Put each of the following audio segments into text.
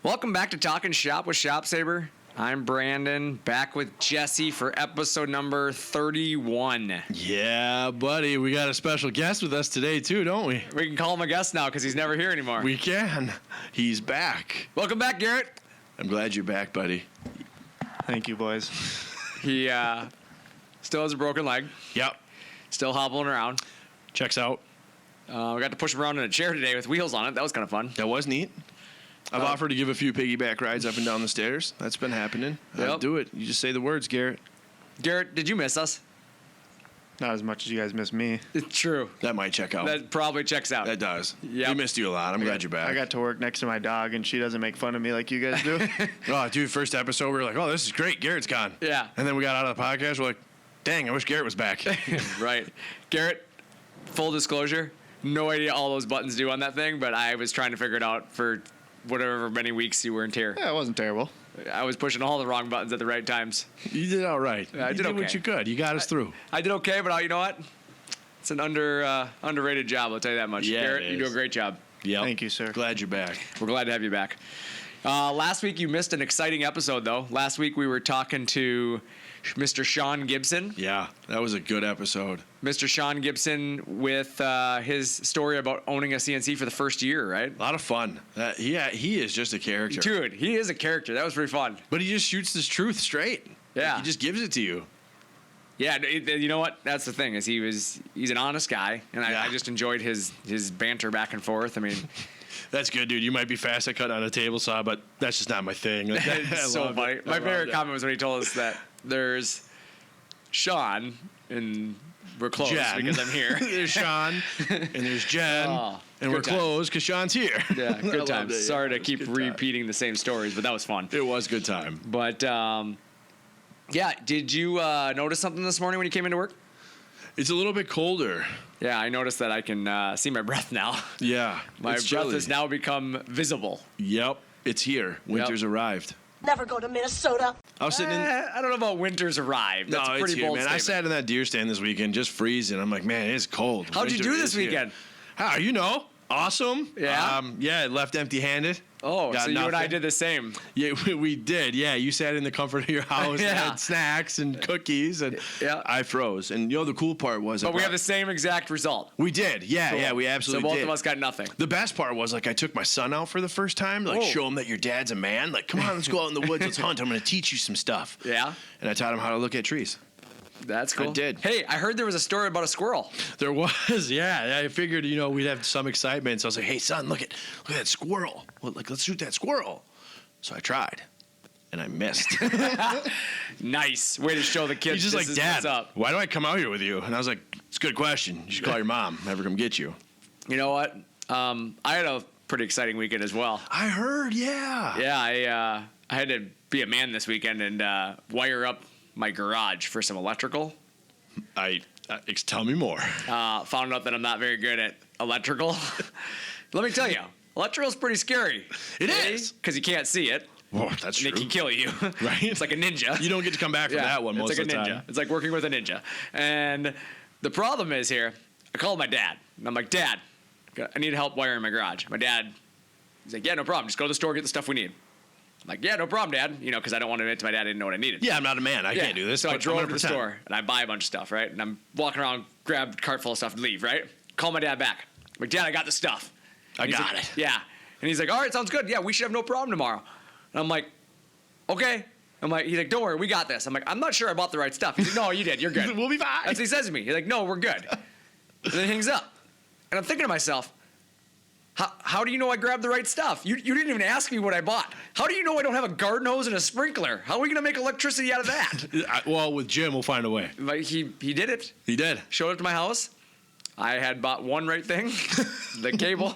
Welcome back to Talkin Shop with ShopSabre. I'm Brandon, back with Jesse for episode number 31. Yeah, buddy, we got a special guest with us today too, don't we? We can call him a guest now because he's never here anymore. We can. He's back. Welcome back, Garrett. I'm glad you're back, buddy. Thank you, boys. He still has a broken leg, Yep. still hobbling around. Checks out. We got to push him around in a chair today with wheels on it. That was kind of fun. That was neat. I've offered to give a few piggyback rides up and down the stairs. That's been happening. Yep. I'll do it. You just say the words, Garrett. Garrett, did you miss us? Not as much as you guys miss me. It's true. That might check out. That probably checks out. That does. Yep. We missed you a lot. I'm glad you're back. I got to work next to my dog, and she doesn't make fun of me like you guys do. Oh, dude, first episode, we were like, oh, this is great. Garrett's gone. Yeah. And then we got out of the podcast. We're like, dang, I wish Garrett was back. Right. Garrett, full disclosure, no idea all those buttons do on that thing, but I was trying to figure it out for whatever many weeks you weren't here. Yeah, it wasn't terrible. I was pushing all the wrong buttons at the right times. You did all right. Yeah, I you did okay. what you could. You got us through. I did okay, but you know what? It's an underrated job, I'll tell you that much. Yeah, Garrett, it you do a is. great job. Yep. Thank you, sir. Glad you're back. We're glad to have you back. Last week you missed an exciting episode, though. Last week we were talking to Mr. Sean Gibson. Yeah, that was a good episode. Mr. Sean Gibson with his story about owning a CNC for the first year, right? A lot of fun. He is just a character. Dude, he is a character. That was pretty fun. But he just shoots this truth straight. Yeah. He just gives it to you. Yeah, you know what? That's the thing is he's an honest guy, and I just enjoyed his banter back and forth. I mean, That's good, dude. You might be fast at cutting on a table saw, but that's just not my thing. Like, I it's so love funny. it. My I love favorite it. comment was when he told us that there's Sean, and we're close Jen. because I'm here. There's Sean, and there's Jen, Oh, and we're good times. closed because Sean's here. Yeah, I good loved times. it. Sorry Yeah, to keep it was a good time. repeating the same stories, but that was fun. It was a good time. But yeah, did you notice something this morning when you came into work? It's a little bit colder. Yeah, I noticed that I can see my breath now. Yeah. My it's breath chilly. has now become visible. Yep. It's here. Winter's arrived. Never go to Minnesota. I was sitting in. I don't know about winter's arrived. That's a it's pretty here, bold man. I statement. sat in that deer stand this weekend just freezing. I'm like, man, it's cold. How'd you Winter do this is here. weekend? How, you know? Awesome. Yeah? Yeah, I left empty-handed. Oh, Got so you and I nothing. did the same. Yeah, we did. Yeah, you sat in the comfort of your house Yeah. and had snacks and cookies, and Yeah. I froze. And you know the cool part was, But we have the same exact result. we did. Yeah, Cool. yeah, we So absolutely both did. of us got nothing. The best part was, like, I took my son out for the first time, like, Oh. show him that your dad's a man. Like, come on, let's go out in the woods, let's hunt. I'm going to teach you some stuff. Yeah? And I taught him how to look at trees. That's cool. I did. Hey, I heard there was a story about a squirrel. There was, yeah. I figured, we'd have some excitement. So I was like, hey, son, look at that squirrel. Well, like, let's shoot that squirrel. So I tried, and I missed. Nice. Way to show the kids He's just this like, is Dad, what's up. why do I come out here with you? And I was like, it's a good question. You should call your mom, have her come get you. You know what? I had a pretty exciting weekend as well. I heard, yeah. Yeah, I had to be a man this weekend and wire up my garage for some electrical. Tell me more. Found out that I'm not very good at electrical. Let me tell you, electrical's pretty scary. It is. Because you can't see it. Oh, that's And true. it can kill you. Right? It's like a ninja. You don't get to come back from that one most it's like of the a ninja. time. It's like working with a ninja. And the problem is here, I called my dad. And I'm like, Dad, I need help wiring my garage. My dad, he's like, yeah, no problem. Just go to the store, get the stuff we need. I'm like, yeah, no problem, Dad. Because I don't want to admit to my dad I didn't know what I needed. Yeah, I'm not a man. I can't do this. So I but I'm drove gonna to the pretend. store and I buy a bunch of stuff, right? And I'm walking around, grab a cart full of stuff and leave, right? Call my dad back. I'm like, Dad, I got the stuff. I And he's got like, it. Yeah. And he's like, all right, sounds good. Yeah, we should have no problem tomorrow. And I'm like, okay. He's like, don't worry, we got this. I'm like, I'm not sure I bought the right stuff. He's like, no, you did. You're good. We'll be fine. That's what he says to me. He's like, no, we're good. And then he hangs up. And I'm thinking to myself, how do you know I grabbed the right stuff? You didn't even ask me what I bought. How do you know I don't have a garden hose and a sprinkler? How are we going to make electricity out of that? Well, with Jim, we'll find a way. But he did it. He did. Showed up to my house. I had bought one right thing, the cable.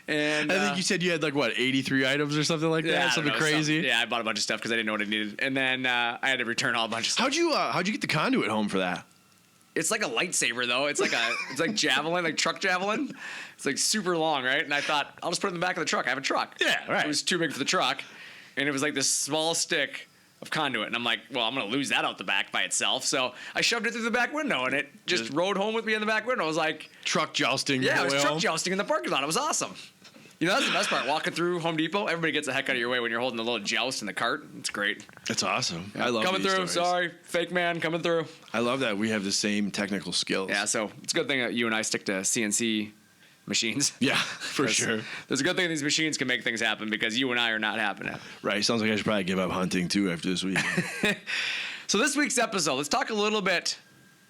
And I think you said you had 83 items or something like that, I don't something know, crazy. Yeah, I bought a bunch of stuff because I didn't know what I needed, and then I had to return all a bunch of stuff. How'd you get the conduit home for that? It's like a lightsaber though. It's like javelin, like truck javelin. It's like super long, right? And I thought I'll just put it in the back of the truck. I have a truck. Yeah, right. It was too big for the truck, and it was like this small stick of conduit, and I'm like, well, I'm gonna lose that out the back by itself. So I shoved it through the back window, and it just rode home with me in the back window. I was like, Truck jousting. yeah, the it was way truck home. jousting in the parking lot. It was awesome. You know, that's the best part. Walking through Home Depot, everybody gets the heck out of your way when you're holding the little joust in the cart. It's great. That's awesome. I love coming these through. stories. Sorry, fake man coming through. I love that we have the same technical skills. Yeah, so it's a good thing that you and I stick to CNC machines. Yeah, for sure. There's a good thing these machines can make things happen because you and I are not happening. Right. Sounds like I should probably give up hunting too after this week. So this week's episode, let's talk a little bit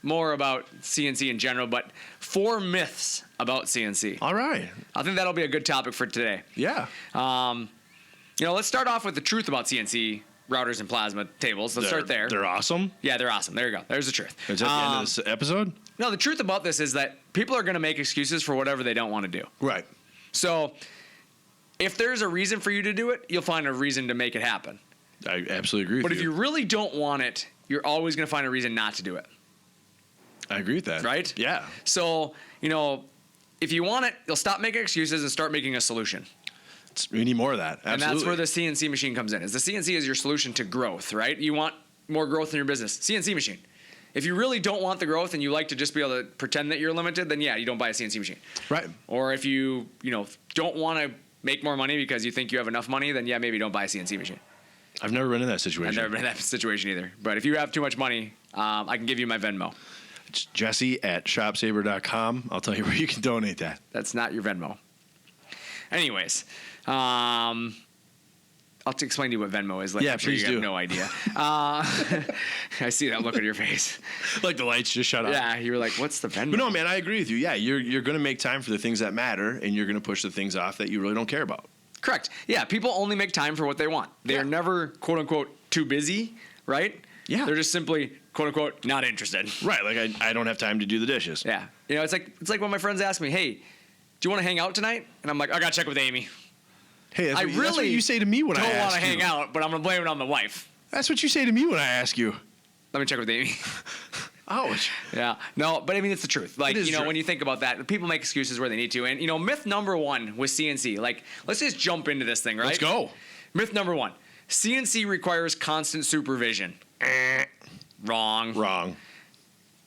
more about CNC in general, but 4 myths about CNC. All right. I think that'll be a good topic for today. Yeah. You know, let's start off with the truth about CNC routers and plasma tables. Let's start there. They're awesome. Yeah, they're awesome. There you go. There's the truth. Is that the end of this episode? No, the truth about this is that people are going to make excuses for whatever they don't want to do. Right. So if there's a reason for you to do it, you'll find a reason to make it happen. I absolutely agree with But you. if you really don't want it, you're always going to find a reason not to do it. I agree with that. Right? Yeah. So, you know, if you want it, you'll stop making excuses and start making a solution. We need more of that. Absolutely. And that's where the CNC machine comes in. Is the CNC is your solution to growth, right? You want more growth in your business. CNC machine. If you really don't want the growth and you like to just be able to pretend that you're limited, then yeah, you don't buy a CNC machine. Right. Or if you don't want to make more money because you think you have enough money, then yeah, maybe don't buy a CNC machine. I've never been in that situation. I've never been in that situation either. But if you have too much money, I can give you my Venmo. It's Jesse at ShopSabre.com. I'll tell you where you can donate that. That's not your Venmo. Anyways, I'll explain to you what Venmo is. Like, Yeah, I'm sure please you do. have no idea. I see that look on your face. Like the lights just shut off. Yeah, you were like, "What's the Venmo?" But no, man, I agree with you. Yeah, you're going to make time for the things that matter, and you're going to push the things off that you really don't care about. Correct. Yeah, people only make time for what they want. They are never "quote unquote" too busy, right? Yeah. They're just simply "quote unquote" not interested. Right. Like I don't have time to do the dishes. Yeah. You know, it's like when my friends ask me, "Hey, do you want to hang out tonight?" And I'm like, "I gotta check with Amy." Hey, that's I what, really that's what you say to me when I don't ask want to you. hang out, but I'm gonna blame it on the wife. That's what you say to me when I ask you. Let me check with Amy. Ouch. Yeah. No, but I mean, it's the truth. Like, It is you know, true. when you think about that, people make excuses where they need to. And, you know, myth number 1 with CNC, like, let's just jump into this thing, right? Let's go. Myth number 1, CNC requires constant supervision. Wrong. Wrong.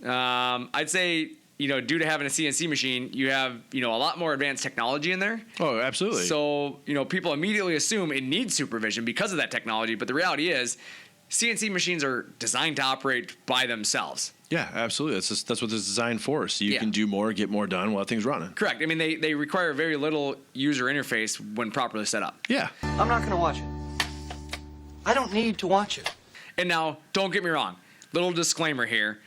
I'd say, you know, due to having a CNC machine, you have, you know, a lot more advanced technology in there. Oh, absolutely. So, you know, people immediately assume it needs supervision because of that technology. But the reality is, CNC machines are designed to operate by themselves. Yeah, absolutely. That's what it's designed for. So you Yeah. can do more, get more done while things running. Correct. I mean, they require very little user interface when properly set up. Yeah. I'm not going to watch it. I don't need to watch it. And now, don't get me wrong. Little disclaimer here.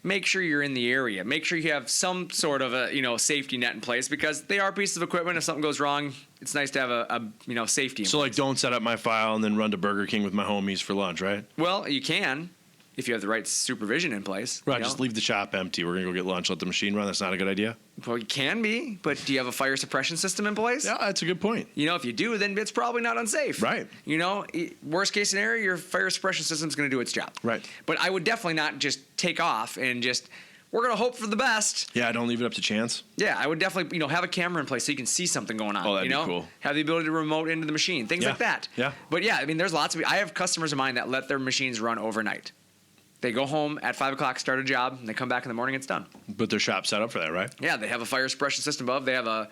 Make sure you're in the area. Make sure you have some sort of a, you know, safety net in place because they are pieces of equipment. If something goes wrong, it's nice to have a you know, safety in So place. like, don't set up my file and then run to Burger King with my homies for lunch, right? Well, you can if you have the right supervision in place. Right. you know? Just leave the shop empty. We're gonna go get lunch. Let the machine run. That's not a good idea. Well, you can be, but do you have a fire suppression system in place? Yeah, that's a good point. You know, if you do, then it's probably not unsafe. Right. You know, worst case scenario, your fire suppression system's going to do its job. Right. But I would definitely not just take off and just, we're going to hope for the best. Yeah, don't leave it up to chance. Yeah, I would definitely, you know, have a camera in place so you can see something going on. Oh, that'd you be know? cool. Have the ability to remote into the machine, things Yeah. like that. Yeah. But yeah, I mean, there's lots of, I have customers of mine that let their machines run overnight. They go home at 5 o'clock, start a job, and they come back in the morning, it's done. But their shop's set up for that, right? Yeah, they have a fire suppression system above. They have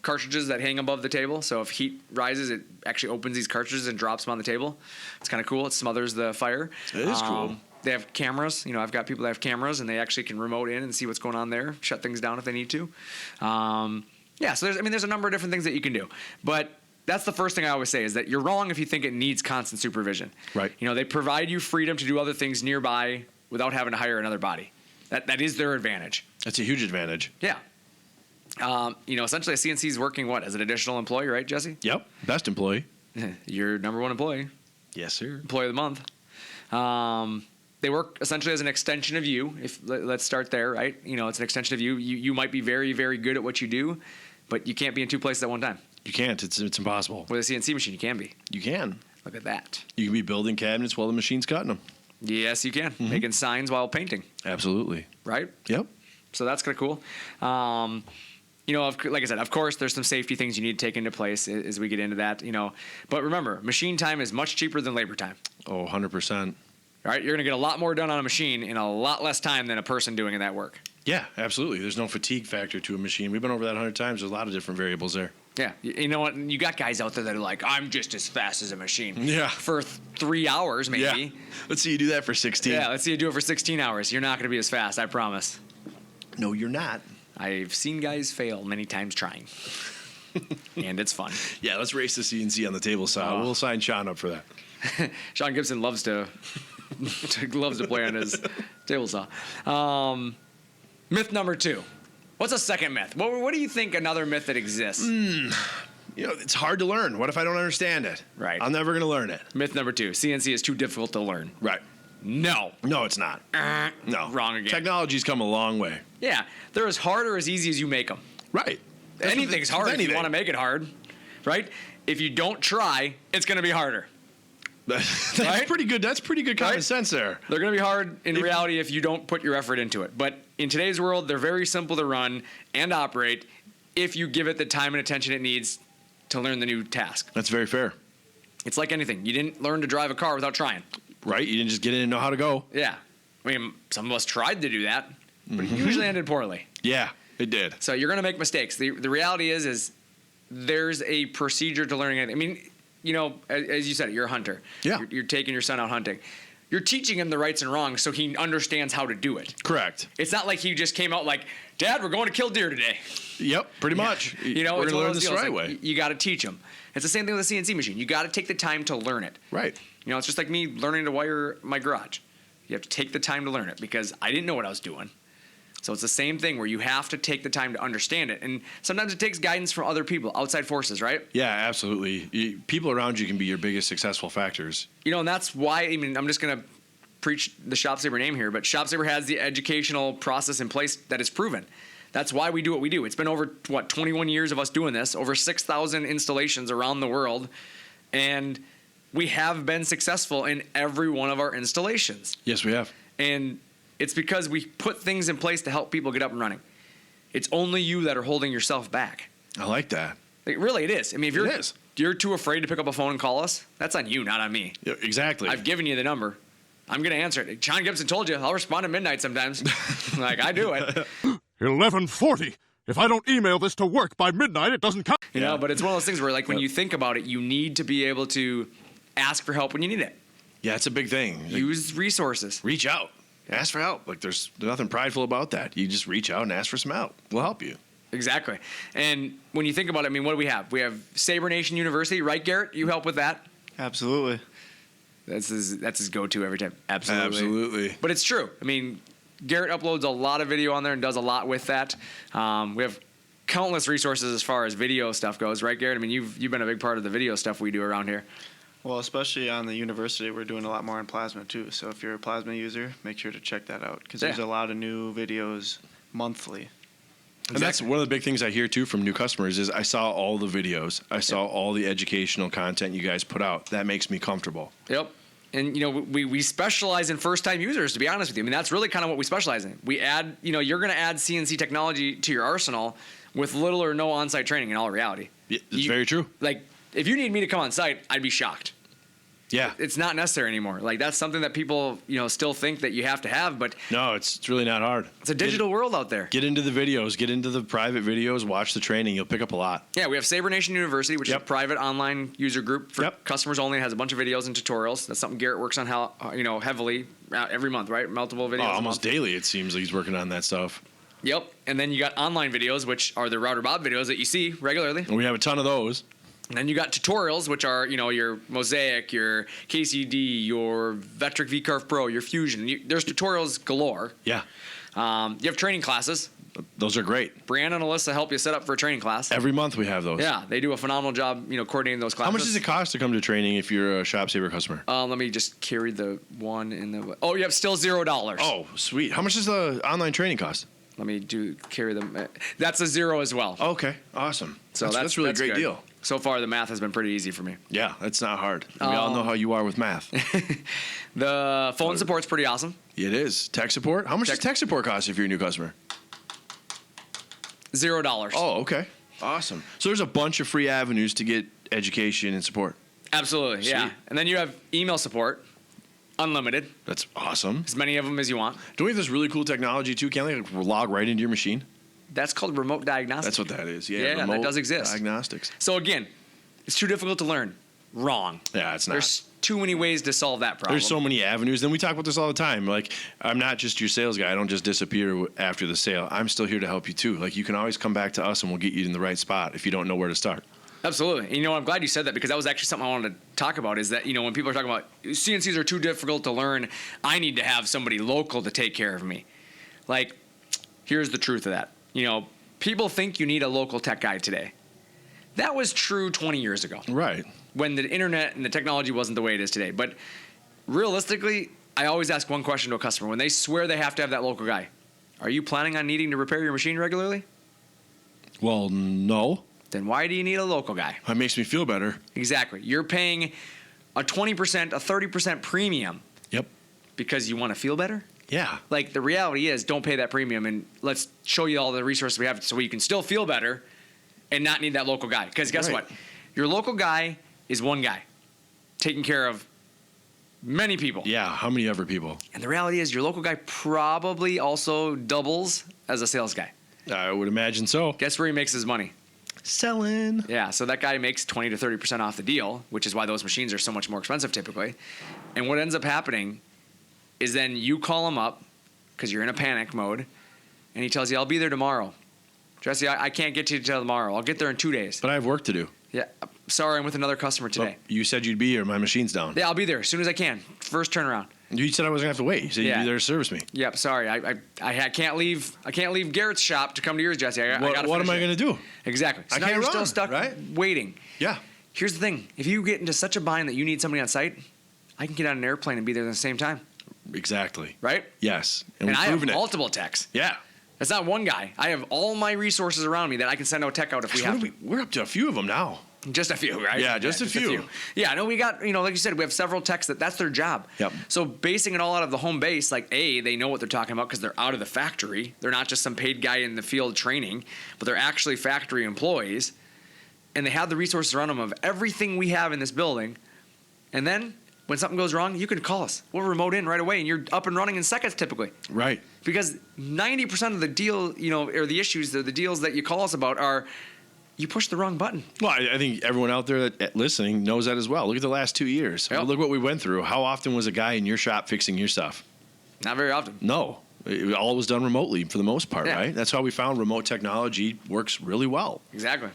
cartridges that hang above the table. So if heat rises, it actually opens these cartridges and drops them on the table. It's kind of cool. It smothers the fire. It is cool. They have cameras. You know, I've got people that have cameras, and they actually can remote in and see what's going on there, shut things down if they need to. Yeah, so there's a number of different things that you can do. But that's the first thing I always say is that you're wrong if you think it needs constant supervision. Right. You know, they provide you freedom to do other things nearby without having to hire another body. That is their advantage. That's a huge advantage. Yeah. You know, essentially a CNC is working as an additional employee, right, Jesse? Yep. Best employee. Your number 1 employee, Yes, sir. employee of the month. They work essentially as an extension of you. Let's start there, right? You know, it's an extension of you. You might be very, very good at what you do, but you can't be in 2 places at one time. You can't. It's impossible. With a CNC machine, you can be. You can. Look at that. You can be building cabinets while the machine's cutting them. Yes, you can. Making signs while painting, Absolutely. right? Yep. So that's kind of cool. You know, like I said, of course, there's some safety things you need to take into place as we get into that, you know. But remember, machine time is much cheaper than labor time. Oh, 100%. All right? You're going to get a lot more done on a machine in a lot less time than a person doing that work. Yeah, absolutely. There's no fatigue factor to a machine. We've been over that 100 times. There's a lot of different variables there. Yeah, you know what? You got guys out there that are like, I'm just as fast as a machine. Yeah. For 3 hours, maybe. Yeah. Let's see you do that for 16. Yeah, let's see you do it for 16 hours. You're not going to be as fast, I promise. No, you're not. I've seen guys fail many times trying. And it's fun. Yeah, let's race the CNC on the table saw. We'll sign Sean up for that. Sean Gibson loves to loves to play on his table saw. Myth number 2. What's a second myth? What do you think another myth that exists? You know, it's hard to learn. What if I don't understand it? Right. I'm never going to learn it. Myth number 2. CNC is too difficult to learn. Right. No. No, it's not. No. Wrong again. Technology's come a long way. Yeah. They're as hard or as easy as you make them. Right. Anything's hard if you want to make it hard. Right? If you don't try, it's going to be harder. That's Right? pretty good. That's pretty good common Right? sense there. They're going to be hard in reality if you don't put your effort into it. But in today's world, they're very simple to run and operate if you give it the time and attention it needs to learn the new task. That's very fair. It's like anything. You didn't learn to drive a car without trying. Right? You didn't just get in and know how to go. Yeah. I mean, some of us tried to do that, but it usually ended poorly. Yeah, it did. So you're going to make mistakes. The reality is there's a procedure to learning anything. I mean, you know, as you said, you're a hunter. Yeah. You're taking your son out hunting. You're teaching him the rights and wrongs so he understands how to do it. Correct. It's not like he just came out like, Dad, we're going to kill deer today. Yep, pretty much. You know, we're it's going to one learn of those this the deals, right like, way. You got to teach him. It's the same thing with a CNC machine. You got to take the time to learn it. Right. You know, it's just like me learning to wire my garage. You have to take the time to learn it because I didn't know what I was doing. So it's the same thing where you have to take the time to understand it. And sometimes it takes guidance from other people, outside forces, right? Yeah, absolutely. People around you can be your biggest successful factors. You know, and that's why, I mean, I'm just going to preach the ShopSabre name here, but ShopSabre has the educational process in place that is proven. That's why we do what we do. It's been over, 21 years of us doing this, over 6,000 installations around the world. And we have been successful in every one of our installations. Yes, we have. And it's because we put things in place to help people get up and running. It's only you that are holding yourself back. I like that. Like, really, it is. I mean, if It is. you're too afraid to pick up a phone and call us, that's on you, not on me. Yeah, exactly. I've given you the number. I'm going to answer it. John Gibson told you, I'll respond at midnight sometimes. Like, I do it. 11:40. If I don't email this to work by midnight, it doesn't count. You know, but it's one of those things where, like, when you think about it, you need to be able to ask for help when you need it. Yeah, it's a big thing. Like, Use resources. reach out. Ask for help. Like, there's nothing prideful about that. You just reach out and ask for some help. We'll help you. Exactly. And when you think about it, I mean, what do we have? We have Sabre Nation University, right, Garrett? You help with that? Absolutely. That's his go-to every time. Absolutely. Absolutely. But it's true. I mean, Garrett uploads a lot of video on there and does a lot with that. We have countless resources as far as video stuff goes, right, Garrett? I mean, you've been a big part of the video stuff we do around here. Well, especially on the university, we're doing a lot more on Plasma too. So if you're a Plasma user, make sure to check that out because there's Yeah. a lot of new videos monthly. And that's one of the big things I hear too from new customers is I saw all the videos. I saw all the educational content you guys put out. That makes me comfortable. Yep. And, you know, we specialize in first-time users, to be honest with you. I mean, that's really kind of what we specialize in. We add, you know, you're going to add CNC technology to your arsenal with little or no on-site training in all reality. Yeah, it's very true. Like, if you need me to come on site, I'd be shocked. Yeah. It's not necessary anymore. Like, that's something that people, you know, still think that you have to have, but No, it's really not hard. it's a digital world out there. Get into the videos. Get into the private videos. Watch the training. You'll pick up a lot. Yeah, we have Sabre Nation University, which is a Yep. private online user group for Yep. customers only. It has a bunch of videos and tutorials. That's something Garrett works on, heavily every month, right? Multiple videos. Oh, a almost month. daily, it seems like he's working on that stuff. Yep. And then you got online videos, which are the Router Bob videos that you see regularly. And we have a ton of those. And then you got tutorials, which are, you know, your Mosaic, your KCD, your Vectric VCarve Pro, your Fusion. There's tutorials galore. Yeah. You have training classes. Those are great. Brianna and Alyssa help you set up for a training class. Every month we have those. Yeah, they do a phenomenal job, you know, coordinating those classes. How much does it cost to come to training if you're a ShopSabre customer? Let me just carry the one in the. Oh, you have still $0. Oh, sweet. How much does the online training cost? Let me carry them. That's a 0 as well. Okay, awesome. So that's really a great good. deal. So far, the math has been pretty easy for me. Yeah, that's not hard. We all know how you are with math. The phone support's pretty awesome. It is. Tech support? How much does tech support cost if you're a new customer? $0. Oh, okay. Awesome. So there's a bunch of free avenues to get education and support. Absolutely, yeah. Sweet. And then you have email support, unlimited, That's awesome. as many of them as you want. Don't we have this really cool technology too? Can't they like, log right into your machine? That's called remote diagnostics. That's what that is. Yeah, Yeah, that remote does exist. Diagnostics. So again, it's too difficult to learn. Wrong. Yeah, it's not. There's too many ways to solve that problem. There's so many avenues. And we talk about this all the time. Like, I'm not just your sales guy. I don't just disappear after the sale. I'm still here to help you too. Like, you can always come back to us and we'll get you in the right spot if you don't know where to start. Absolutely. And, I'm glad you said that because that was actually something I wanted to talk about is that, when people are talking about CNCs are too difficult to learn, I need to have somebody local to take care of me. Like, here's the truth of that. People think you need a local tech guy today. That was true 20 years ago. Right. When the internet and the technology wasn't the way it is today. But realistically, I always ask one question to a customer. When they swear they have to have that local guy, are you planning on needing to repair your machine regularly? Well, no. Then why do you need a local guy? That makes me feel better. Exactly. You're paying a 20%, a 30% premium Yep. because you want to feel better? Yeah. Like, the reality is, don't pay that premium and let's show you all the resources we have so you can still feel better and not need that local guy. Because guess Right. what? Your local guy is one guy taking care of many people. Yeah. How many other people? And the reality is, your local guy probably also doubles as a sales guy. I would imagine so. Guess where he makes his money? Selling. Yeah, so that guy makes 20 to 30% off the deal, which is why those machines are so much more expensive typically. And what ends up happening is then you call him up because you're in a panic mode, and he tells you, I'll be there tomorrow. Jesse, I can't get to you till tomorrow. I'll get there in 2 days. But I have work to do. Yeah, sorry, I'm with another customer today. But you said you'd be here. My machine's down. Yeah, I'll be there as soon as I can. First turnaround. You said I wasn't going to have to wait. You said you'd be there to service me. Yep, sorry. I can't leave Garrett's shop to come to yours, Jesse. What am I going to do? Exactly. So I now can't you're still run, stuck right? waiting. Yeah. Here's the thing. If you get into such a bind that you need somebody on site, I can get on an airplane and be there at the same time. Exactly. Right? Yes. And we've I have proven it. multiple techs. Yeah. That's not one guy. I have all my resources around me that I can send a tech out if we have to. We're up to a few of them now. Just a few, right? Yeah, just a few. Yeah, I know we got, like you said, we have several techs that's their job. Yep. So basing it all out of the home base, like, A, they know what they're talking about because they're out of the factory. They're not just some paid guy in the field training, but they're actually factory employees. And they have the resources around them of everything we have in this building. And then when something goes wrong, you can call us. We'll remote in right away, and you're up and running in seconds typically. Right. Because 90% of the deal, or the issues, the deals that you call us about are you push the wrong button. Well, I think everyone out there listening knows that as well. Look at the last 2 years. Yep. Look what we went through. How often was a guy in your shop fixing your stuff? Not very often. No. It all was done remotely for the most part, Yeah. right? That's how we found remote technology works really well. Exactly.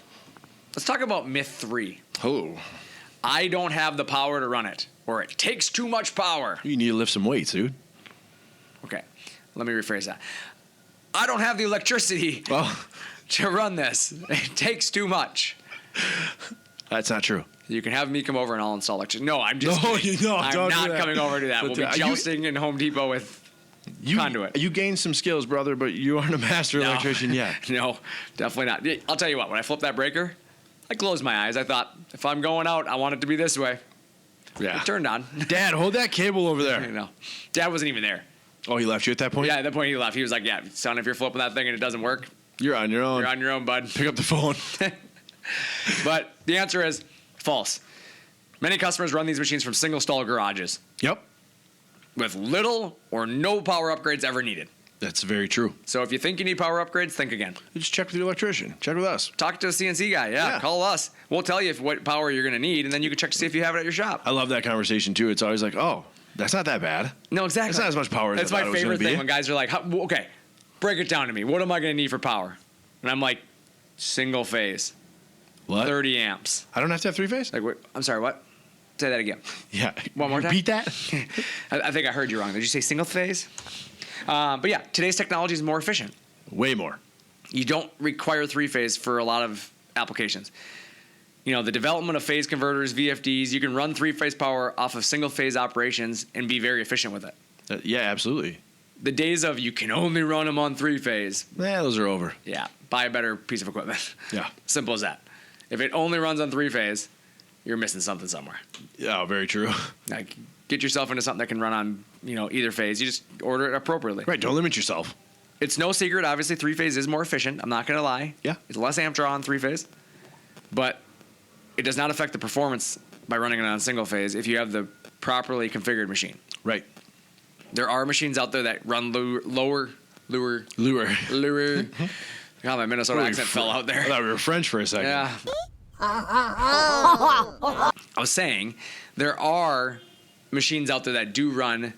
Let's talk about myth 3. Oh. I don't have the power to run it, or it takes too much power. You need to lift some weights, dude. Okay, let me rephrase that. I don't have the electricity Well, to run this. It takes too much. that's not true. You can have me come over and I'll install electricity. No, I'm just kidding. No, I'm don't do not that. coming over to do that. But, We'll be jousting in Home Depot with conduit. You gained some skills, brother, but you aren't a master No. electrician yet. No, definitely not. Yeah, I'll tell you what, when I flipped that breaker, I closed my eyes. I thought, if I'm going out, I want it to be this way. Yeah. It turned on. Dad, hold that cable over there. No, Dad wasn't even there. Oh, he left you at that point? Yeah, at that point he left. He was like, yeah, son, if you're flipping that thing and it doesn't work, You're on your own. you're on your own, bud. Pick up the phone. But the answer is false. Many customers run these machines from single stall garages Yep. with little or no power upgrades ever needed. That's very true. So if you think you need power upgrades, think again. Just check with your electrician. Check with us. Talk to a CNC guy. Yeah, call us. We'll tell you what power you're going to need, and then you can check to see if you have it at your shop. I love that conversation, too. It's always like, oh, that's not that bad. No, exactly. It's not as much power as That's I thought my it was favorite gonna be. thing when guys are like, okay, break it down to me. What am I going to need for power? And I'm like, single phase, What? 30 amps. I don't have to have three-phase? Like, wait, I'm sorry, what? Say that again. Yeah. One more time? Repeat that? I think I heard you wrong. Did you say single phase? But yeah, today's technology is more efficient. Way more. You don't require three-phase for a lot of applications. The development of phase converters, VFDs, you can run three-phase power off of single-phase operations and be very efficient with it. Yeah, absolutely. The days of you can only run them on three-phase, Yeah, those are over. yeah, buy a better piece of equipment. Yeah. Simple as that. If it only runs on three-phase, you're missing something somewhere. Yeah, very true. Like, get yourself into something that can run on, either phase. You just order it appropriately. Right, don't limit yourself. It's no secret, obviously, three-phase is more efficient. I'm not going to lie. Yeah. It's less amp draw on three-phase. But it does not affect the performance by running it on single-phase if you have the properly configured machine. Right. There are machines out there that run lower God, my Minnesota accent fell out I there. thought we were French for a second. Yeah. I was saying there are machines out there that do run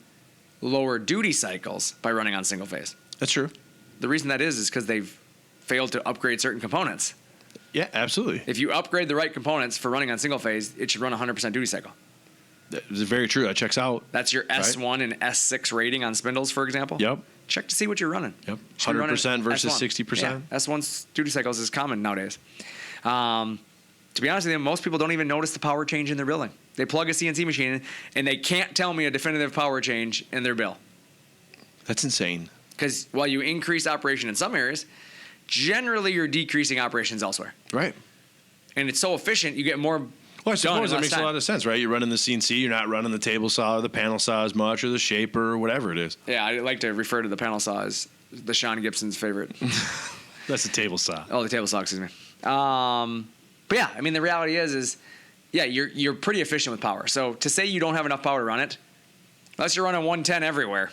lower duty cycles by running on single phase. That's true. The reason that is because they've failed to upgrade certain components. Yeah, absolutely. If you upgrade the right components for running on single phase, it should run 100% duty cycle. That's very true. That checks out. That's your S1 and S6 rating on spindles, for example. Yep. Check to see what you're running. Yep. Should be running 100% versus S1. 60%. Yeah, S1's duty cycles is common nowadays. To be honest with you, most people don't even notice the power change in their billing. They plug a CNC machine in, and they can't tell me a definitive power change in their bill. That's insane. Because while you increase operation in some areas, generally you're decreasing operations elsewhere. Right. And it's so efficient, you get more. Well, I done suppose in that less makes a lot of sense, right? You're running the CNC, you're not running the table saw or the panel saw as much or the shaper or whatever it is. Yeah, I like to refer to the panel saw as the Sean Gibson's favorite. That's the table saw. Oh, the table saw, excuse me. But yeah, I mean, the reality is yeah, you're pretty efficient with power. So to say you don't have enough power to run it, unless you're running 110 everywhere,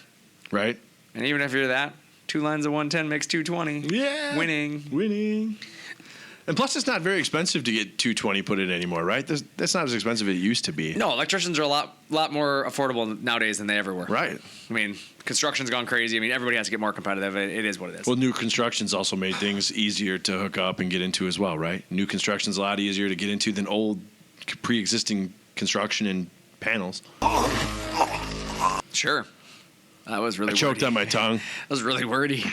Right? and even if you're that, 2 lines of 110 makes 220. Yeah. Winning. And plus, it's not very expensive to get 220 put in anymore, right? That's not as expensive as it used to be. No, electricians are a lot more affordable nowadays than they ever were. Right. I mean, construction's gone crazy. I mean, everybody has to get more competitive. It is what it is. Well, new construction's also made things easier to hook up and get into as well, right? New construction's a lot easier to get into than old pre-existing construction and panels. Sure. That was really I choked wordy. on my tongue. That was really wordy.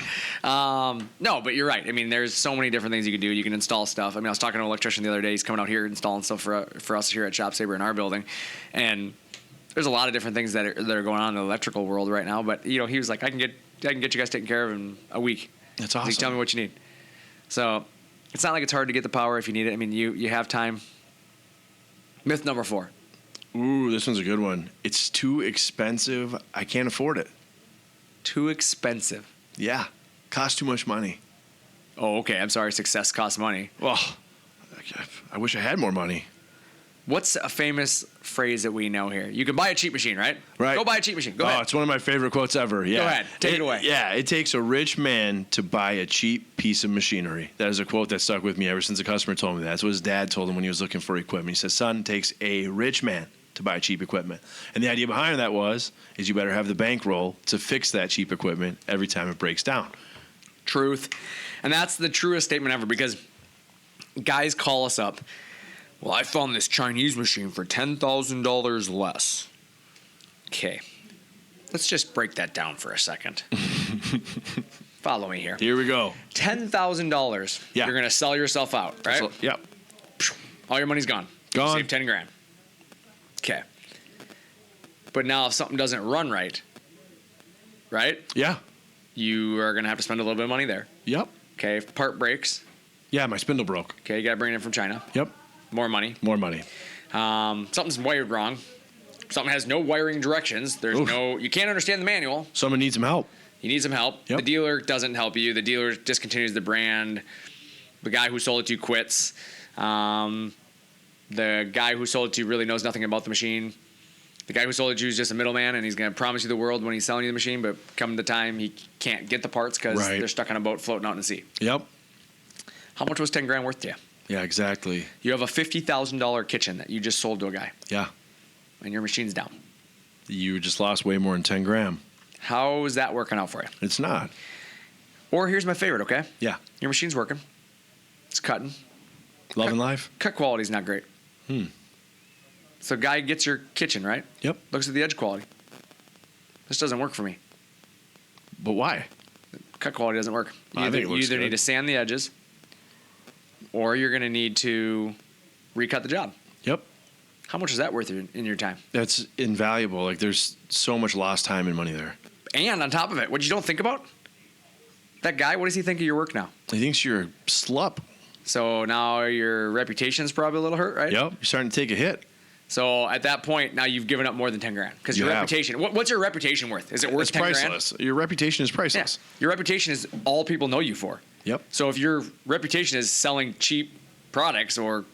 No, but you're right. I mean, there's so many different things you can do. You can install stuff. I mean, I was talking to an electrician the other day. He's coming out here installing stuff for us here at ShopSabre in our building. And there's a lot of different things that are going on in the electrical world right now. But, he was like, I can get you guys taken care of in a week. That's So awesome. you tell me what you need. So it's not like it's hard to get the power if you need it. I mean, you have time. Myth number 4. Ooh, this one's a good one. It's too expensive. I can't afford it. Too expensive. Yeah. Costs too much money. Oh, okay. I'm sorry. Success costs money. Well, I wish I had more money. What's a famous phrase that we know here? You can buy a cheap machine, right? Right. Go buy a cheap machine. Go Oh, ahead. it's one of my favorite quotes ever. Yeah. Go ahead. Take it away. Yeah, it takes a rich man to buy a cheap piece of machinery. That is a quote that stuck with me ever since a customer told me that. That's what his dad told him when he was looking for equipment. He says, son, it takes a rich man to buy cheap equipment. And the idea behind that is you better have the bankroll to fix that cheap equipment every time it breaks down. Truth. And that's the truest statement ever because guys call us up. Well, I found this Chinese machine for $10,000 less. Okay. Let's just break that down for a second. Follow me here. Here we go. $10,000. Yeah. You're going to sell yourself out, right? So, yep. All your money's gone. Gone. Save 10 grand. Okay. But now if something doesn't run right, Yeah. you are going to have to spend a little bit of money there. Yep. Okay. If part breaks, Yeah, my spindle broke. okay, you got to bring it in from China. Yep. More money. More money. Something's wired wrong. Something has no wiring directions. There's Oof. you can't understand the manual. Someone needs some help. You need some help. Yep. The dealer doesn't help you. The dealer discontinues the brand. The guy who sold it to you quits. The guy who sold it to you really knows nothing about the machine. The guy who sold it to you is just a middleman, and he's going to promise you the world when he's selling you the machine, but come the time, he can't get the parts because Right. they're stuck on a boat floating out in the sea. Yep. How much was 10 grand worth to you? Yeah, exactly. You have a $50,000 kitchen that you just sold to a guy, Yeah. and your machine's down. You just lost way more than 10 grand. How is that working out for you? It's not. Or here's my favorite, okay? Yeah. Your machine's working. It's cutting. Loving life? Cut quality's not great. So guy gets your kitchen, right? Yep. Looks at the edge quality. This doesn't work for me. But why? Cut quality doesn't work. I think it You looks either good. need to sand the edges, or you're going to need to recut the job. Yep. How much is that worth in your time? That's invaluable. Like, there's so much lost time and money there. And on top of it, what you don't think about, that guy, what does he think of your work now? He thinks you're a slup. So now your reputation's probably a little hurt, right? Yep. You're starting to take a hit. So at that point, now you've given up more than 10 grand because your You have. reputation. What's your reputation worth? Is it worth It's 10 grand? priceless. Your reputation is Yeah. priceless. Your reputation is all people know you for. Yep. So if your reputation is selling cheap products or,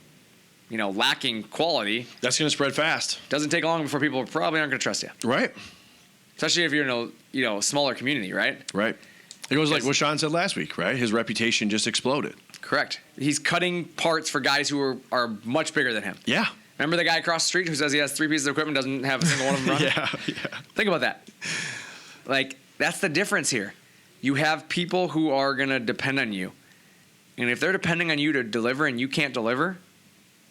lacking quality, That's going to spread fast. doesn't take long before people probably aren't going to trust you. Right. Especially if you're in a smaller community, right? Right. It goes like what Sean said last week, right? His reputation just exploded. Correct. He's cutting parts for guys who are much bigger than him. Yeah. Remember the guy across the street who says he has 3 pieces of equipment, doesn't have a single one of them running? Yeah. Think about that. Like, that's the difference here. You have people who are going to depend on you. And if they're depending on you to deliver and you can't deliver,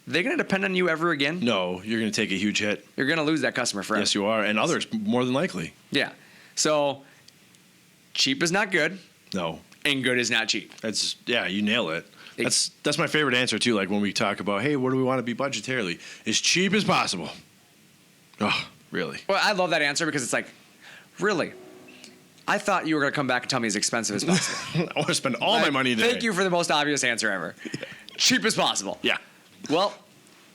they're going to depend on you ever again? No, you're going to take a huge hit. You're going to lose that customer forever. Yes, you are. And others, more than likely. Yeah. So, cheap is not good, No. and good is not cheap. You nail it. That's my favorite answer, too. Like when we talk about, hey, what do we want to be budgetarily? As cheap as possible. Oh, really? Well, I love that answer because it's like, really? I thought you were going to come back and tell me as expensive as possible. I want to spend all my money today. Thank you for the most obvious answer ever. Cheap as possible. Yeah. Well,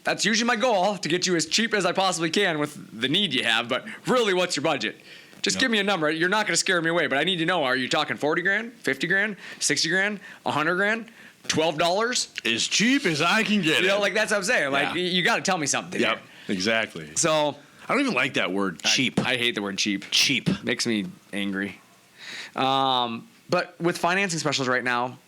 that's usually my goal, to get you as cheap as I possibly can with the need you have. But really, what's your budget? Just give me a number. You're not going to scare me away, but I need to know, are you talking 40 grand, 50 grand, 60 grand, 100 grand, $12? As cheap as I can get it. You know, like that's what I'm saying. Like, Yeah. you got to tell me something. Yep, here. exactly. So, I don't even like that word, cheap. I hate the word cheap. Cheap. Makes me angry. But with financing specials right now,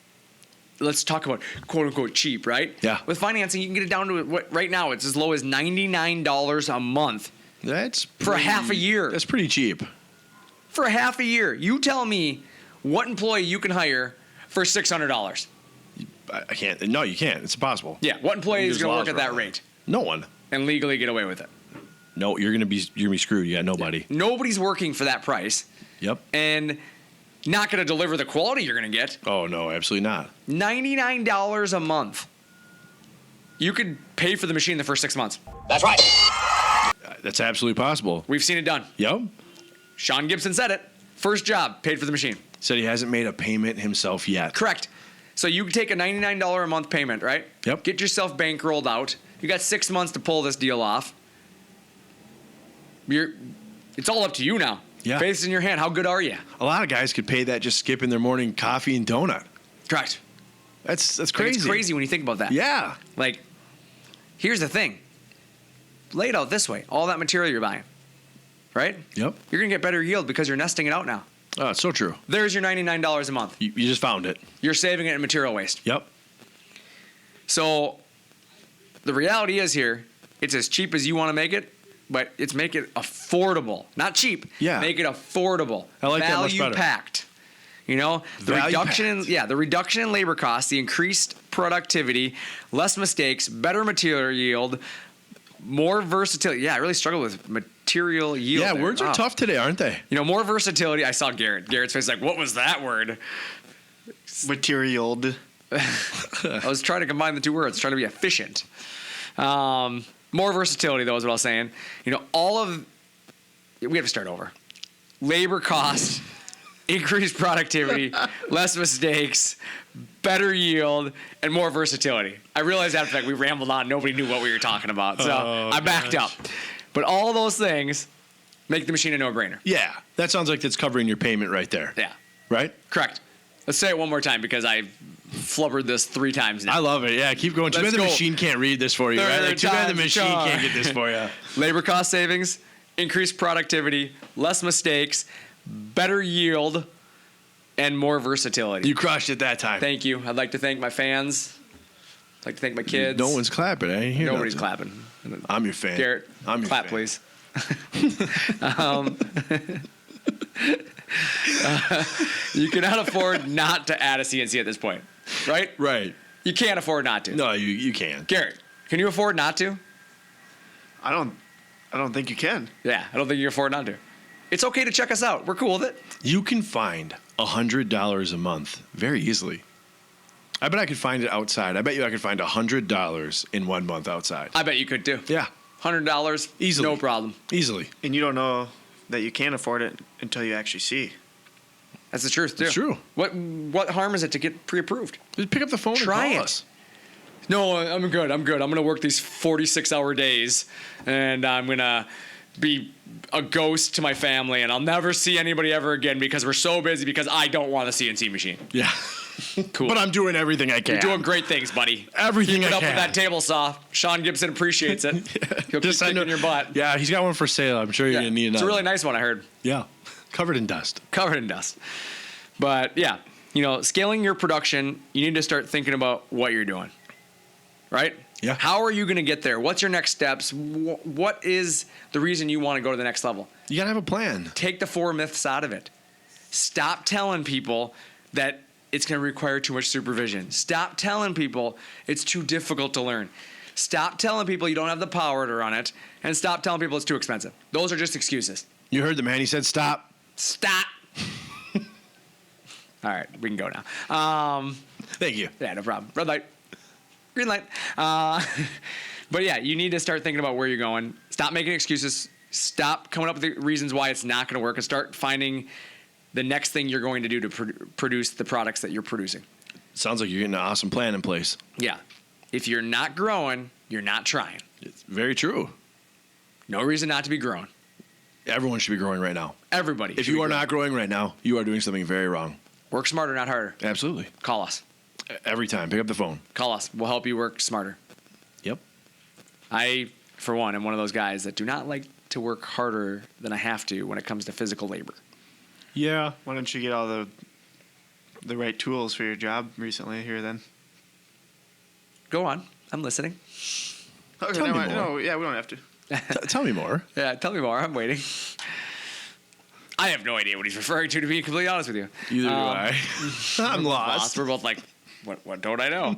let's talk about quote unquote cheap, right? Yeah. With financing, you can get it down to what right now it's as low as $99 a month That's for half a year. That's pretty cheap. For half a year. You tell me what employee you can hire for $600. I can't. No, you can't. It's impossible. Yeah. What employee is There's going to laws work at that around rate No one. and legally get away with it? No, you're gonna be screwed. You got nobody. Nobody's working for that price Yep. and not going to deliver the quality you're going to get. Oh no, absolutely not. $99 a month. You could pay for the machine the first 6 months. That's right. That's absolutely possible. We've seen it done. Yep. Sean Gibson said it. First job, paid for the machine. Said he hasn't made a payment himself yet. Correct. So you take a $99 a month payment, right? Yep. Get yourself bankrolled out. You got 6 months to pull this deal off. It's all up to you now. Yeah. Face in your hand. How good are you? A lot of guys could pay that just skipping their morning coffee and donut. Correct. That's Like, crazy. it's crazy when you think about that. Yeah. Like, here's the thing. Lay it out this way. All that material you're buying, right? Yep. You're going to get better yield because you're nesting it out now. Oh, it's so true. There's your $99 a month. You just found it. You're saving it in material waste. Yep. So the reality is here, it's as cheap as you want to make it, but it's make it affordable. Not cheap. Yeah. Make it affordable. I like that much Value better. packed. You know, the Value reduction packed. the reduction in labor costs, the increased productivity, less mistakes, better material yield, more versatility. Yeah, I really struggle with material yield. Yeah, there. words are Wow. tough today, aren't they? You know, more versatility. I saw Garrett. Garrett's face like, what was that word? Material. I was trying to combine the two words, trying to be efficient. More versatility, though, is what I was saying. You know, we have to start over. Labor costs, increased productivity, less mistakes, better yield, and more versatility. I realized after the fact we rambled on. Nobody knew what we were talking about, so I backed up. But all those things make the machine a no-brainer. Yeah. That sounds like that's covering your payment right there. Yeah, Right? correct. Let's say it one more time because I flubbered this 3 times now. I love it. Yeah, keep going. Too Let's bad the go. machine can't read this for you, right? Like, too bad the Third machine time's can't get this for you. Labor cost savings, increased productivity, less mistakes, better yield, and more versatility. You crushed it that time. Thank you. I'd like to thank my fans. I'd like to thank my kids. No one's clapping. I ain't hear Nobody's nothing. clapping. I'm your fan. Garrett, I'm your clap, fan. please. You cannot afford not to add a CNC at this point, right? Right. You can't afford not to. No, you can't. Garrett, can you afford not to? I don't think you can. Yeah, I don't think you can afford not to. It's okay to check us out. We're cool with it. You can find $100 a month very easily. I bet I could find it outside. I bet you I could find $100 in 1 month outside. I bet you could too. Yeah, $100, Easily. no problem. easily. And you don't know that you can't afford it until you actually see. That's the truth too. It's true. What harm is it to get pre-approved? Just pick up the phone Try and call it. us. No, I'm good. I'm going to work these 46-hour days, and I'm going to be a ghost to my family, and I'll never see anybody ever again because we're so busy because I don't want a CNC machine. Yeah. Cool. But I'm doing everything I can. You're doing great things, buddy. everything Keep it I up can. with that table saw. Sean Gibson appreciates it. He'll keep send kicking your butt. Yeah, he's got one for sale. I'm sure you're Yeah. going to need It's another. a really nice one, I heard. Yeah. Covered in dust. Covered in dust. But yeah, scaling your production, you need to start thinking about what you're doing, right? Yeah. How are you going to get there? What's your next steps? What is the reason you want to go to the next level? You got to have a plan. Take the 4 myths out of it. Stop telling people that it's going to require too much supervision. Stop telling people it's too difficult to learn. Stop telling people you don't have the power to run it. And stop telling people it's too expensive. Those are just excuses. You heard the man. He said stop. Stop. All right, we can go now. Thank you. Yeah, no problem. Red light. Green light. But yeah, you need to start thinking about where you're going. Stop making excuses. Stop coming up with the reasons why it's not going to work, and start finding the next thing you're going to do to produce the products that you're producing. Sounds like you're getting an awesome plan in place. Yeah. If you're not growing, you're not trying. It's very true. No reason not to be growing. Everyone should be growing right now. Everybody. If you are not growing right now, you are doing something very wrong. Work smarter, not harder. Absolutely. Call us. Every time. Pick up the phone. Call us. We'll help you work smarter. Yep. I, for one, am one of those guys that do not like to work harder than I have to when it comes to physical labor. Yeah. Why don't you get all the right tools for your job recently here then? Go on. I'm listening. Okay, Tell me more. No, yeah, we don't have to. Tell me more. Yeah, tell me more. I'm waiting. I have no idea what he's referring to be completely honest with you. Either do I. I'm lost. We're both like, what don't I know?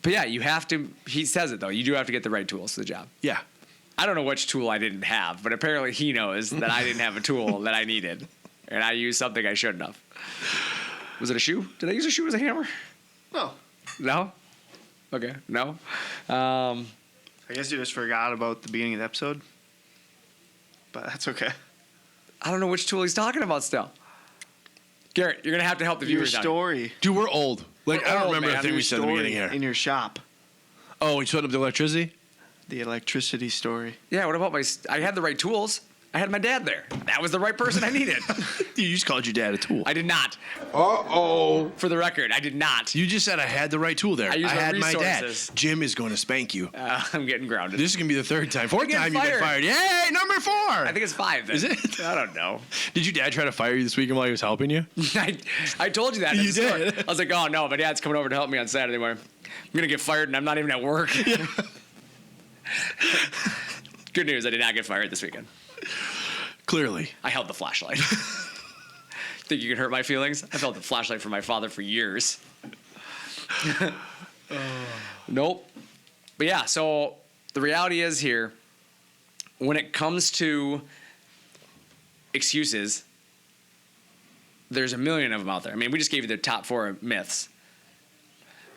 But yeah, you have to, he says it though, you do have to get the right tools for the job. Yeah. I don't know which tool I didn't have, but apparently he knows that I didn't have a tool that I needed. And I used something I shouldn't have. Was it a shoe? Did I use a shoe as a hammer? No. No? Okay, no. I guess you just forgot about the beginning of the episode. But that's okay. I don't know which tool he's talking about still. Garrett, you're going to have to help the Your viewers out. story. Dude, we're old. Like, I don't old, remember man. the thing we said in the beginning here. In your shop. Oh, we showed up the electricity? The electricity story. Yeah, what about I had the right tools. I had my dad there. That was the right person I needed. You just called your dad a tool. I did not. Uh-oh. For the record, I did not. You just said I had the right tool there. I used my had my dad. resources. Jim is going to spank you. I'm getting grounded. This is going to be the third time. Fourth getting time you've been fired. fired. Yay, number 4. I think it's 5 then. Is it? I don't know. Did your dad try to fire you this weekend while he was helping you? I told you that. at You the store. did. I was like, oh no, my dad's coming over to help me on Saturday morning. I'm going to get fired and I'm not even at work. Good news, I did not get fired this weekend. Clearly. I held the flashlight. Think you can hurt my feelings? I've held the flashlight for my father for years. Nope. But yeah, so the reality is here, when it comes to excuses, there's a million of them out there. I mean, we just gave you the top 4 myths.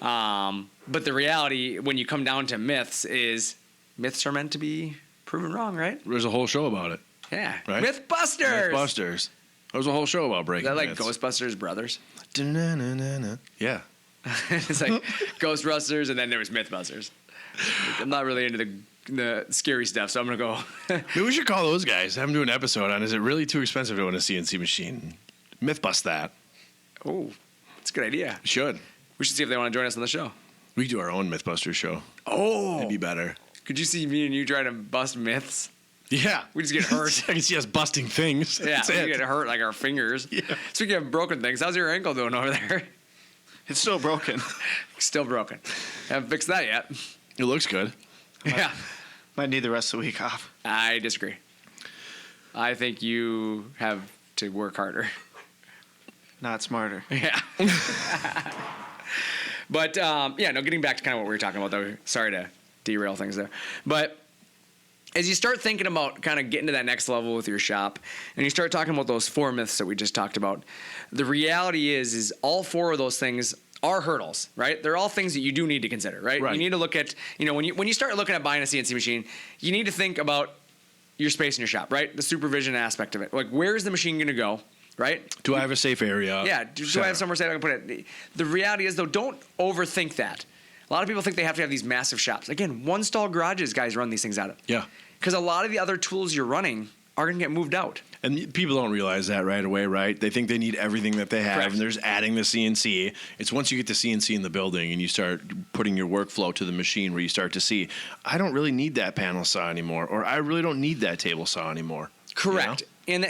But the reality, when you come down to myths, is myths are meant to be proven wrong, right? There's a whole show about it. Yeah. Right? Mythbusters! Mythbusters. There was a whole show about breaking Is that like myths. Ghostbusters Brothers? Da-na-na-na-na. Yeah. It's like Ghostbusters, and then there was Mythbusters. Like, I'm not really into the scary stuff, so I'm going to go. Maybe we should call those guys. Have them do an episode on, is it really too expensive to own a CNC machine? Myth bust that. Oh, that's a good idea. We should. We should see if they want to join us on the show. We could do our own Mythbusters show. Oh. It'd be better. Could you see me and you trying to bust myths? Yeah. We just get hurt. I can see us busting things. Yeah, That's we it. get hurt like our fingers. Yeah. Speaking of broken things, how's your ankle doing over there? It's still broken. Still broken. Haven't fixed that yet. It looks good. Yeah, Might need the rest of the week off. I disagree. I think you have to work harder. Not smarter. Yeah. But, yeah, no, getting back to kind of what we were talking about, though. Sorry to derail things there. But as you start thinking about kind of getting to that next level with your shop, and you start talking about those 4 myths that we just talked about, the reality is all 4 of those things are hurdles, right? They're all things that you do need to consider, right? Right. You need to look at, when you start looking at buying a CNC machine, you need to think about your space in your shop, right? The supervision aspect of it. Like, where's the machine going to go, right? Do I have a safe area? Yeah, do I have somewhere safe I can put it? The reality is, though, don't overthink that. A lot of people think they have to have these massive shops. Again, one-stall garages guys run these things out of. Yeah. Because a lot of the other tools you're running are going to get moved out. And people don't realize that right away, right? They think they need everything that they have, Correct. and they're just adding the CNC. It's once you get the CNC in the building and you start putting your workflow to the machine where you start to see, I don't really need that panel saw anymore, or I really don't need that table saw anymore. Correct. And